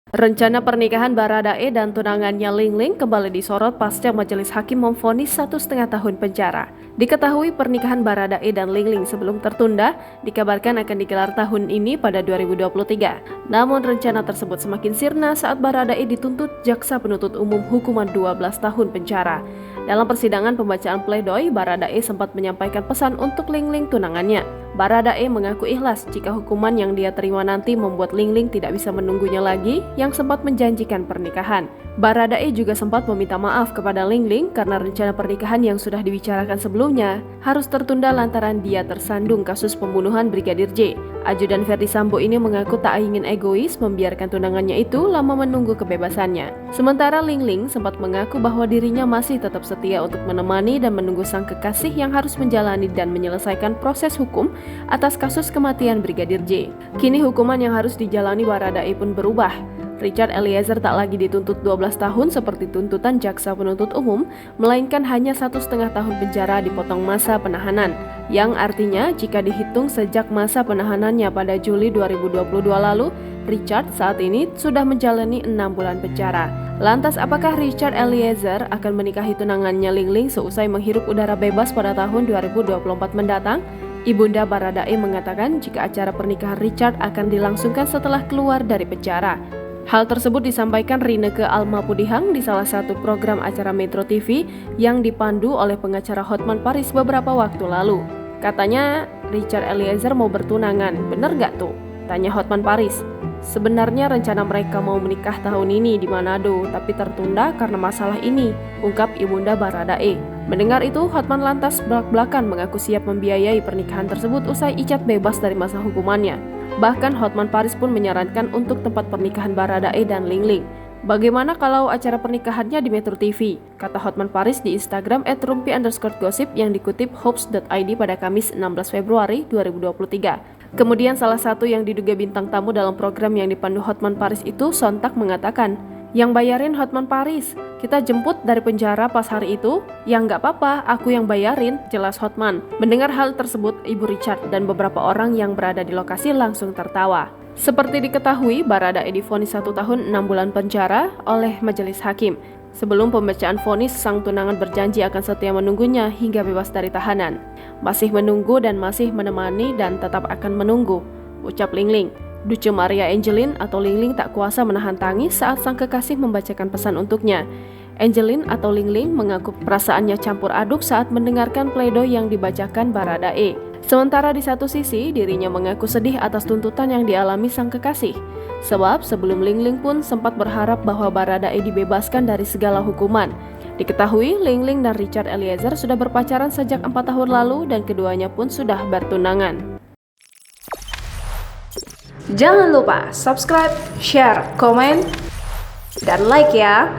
Rencana pernikahan Baradae dan tunangannya Lingling kembali disorot pasca Majelis Hakim memvonis 1,5 tahun penjara. Diketahui pernikahan Baradae dan Lingling sebelum tertunda dikabarkan akan digelar tahun ini pada 2023. Namun rencana tersebut semakin sirna saat Baradae dituntut jaksa penuntut umum hukuman 12 tahun penjara. Dalam persidangan pembacaan pledoi, Baradae sempat menyampaikan pesan untuk Lingling tunangannya. Baradae mengaku ikhlas jika hukuman yang dia terima nanti membuat Lingling tidak bisa menunggunya lagi yang sempat menjanjikan pernikahan. Baradae juga sempat meminta maaf kepada Lingling karena rencana pernikahan yang sudah dibicarakan sebelumnya harus tertunda lantaran dia tersandung kasus pembunuhan Brigadir J. Ajudan Ferdy Sambo ini mengaku tak ingin egois membiarkan tunangannya itu lama menunggu kebebasannya. Sementara Lingling sempat mengaku bahwa dirinya masih tetap setia untuk menemani dan menunggu sang kekasih yang harus menjalani dan menyelesaikan proses hukum atas kasus kematian Brigadir J. Kini hukuman yang harus dijalani Baradae pun berubah. Richard Eliezer tak lagi dituntut 12 tahun seperti tuntutan jaksa penuntut umum, melainkan hanya 1,5 tahun penjara dipotong masa penahanan, yang artinya jika dihitung sejak masa penahanannya pada Juli 2022 lalu, Richard saat ini sudah menjalani 6 bulan penjara. Lantas apakah Richard Eliezer akan menikahi tunangannya Lingling seusai menghirup udara bebas pada tahun 2024 mendatang? Ibunda Baradae mengatakan jika acara pernikahan Richard akan dilangsungkan setelah keluar dari penjara. Hal tersebut disampaikan Rieke Alma Pudihang di salah satu program acara Metro TV yang dipandu oleh pengacara Hotman Paris beberapa waktu lalu. Katanya Richard Eliezer mau bertunangan, bener gak tuh? Tanya Hotman Paris. Sebenarnya rencana mereka mau menikah tahun ini di Manado, tapi tertunda karena masalah ini, ungkap Ibunda Baradae. Mendengar itu, Hotman lantas belak-belakan mengaku siap membiayai pernikahan tersebut usai Icat bebas dari masa hukumannya. Bahkan Hotman Paris pun menyarankan untuk tempat pernikahan Baradae dan Lingling. Bagaimana kalau acara pernikahannya di Metro TV? Kata Hotman Paris di Instagram @rumpi_gossip yang dikutip Hopes.id pada Kamis 16 Februari 2023. Kemudian salah satu yang diduga bintang tamu dalam program yang dipandu Hotman Paris itu sontak mengatakan, "Yang bayarin Hotman Paris, kita jemput dari penjara pas hari itu." "Ya nggak apa-apa, aku yang bayarin," jelas Hotman. Mendengar hal tersebut, Ibu Richard dan beberapa orang yang berada di lokasi langsung tertawa. Seperti diketahui, Baradae divonis 1 tahun 6 bulan penjara oleh Majelis Hakim. Sebelum pembacaan vonis, sang tunangan berjanji akan setia menunggunya hingga bebas dari tahanan. "Masih menunggu dan masih menemani dan tetap akan menunggu," ucap Lingling. Duce Maria Angelin atau Lingling tak kuasa menahan tangis saat sang kekasih membacakan pesan untuknya. Angelin atau Lingling mengaku perasaannya campur aduk saat mendengarkan pledoi yang dibacakan Baradae. Sementara di satu sisi, dirinya mengaku sedih atas tuntutan yang dialami sang kekasih. Sebab sebelum Lingling pun sempat berharap bahwa Baradae dibebaskan dari segala hukuman. Diketahui Lingling dan Richard Eliezer sudah berpacaran sejak 4 tahun lalu dan keduanya pun sudah bertunangan. Jangan lupa subscribe, share, komen, dan like ya!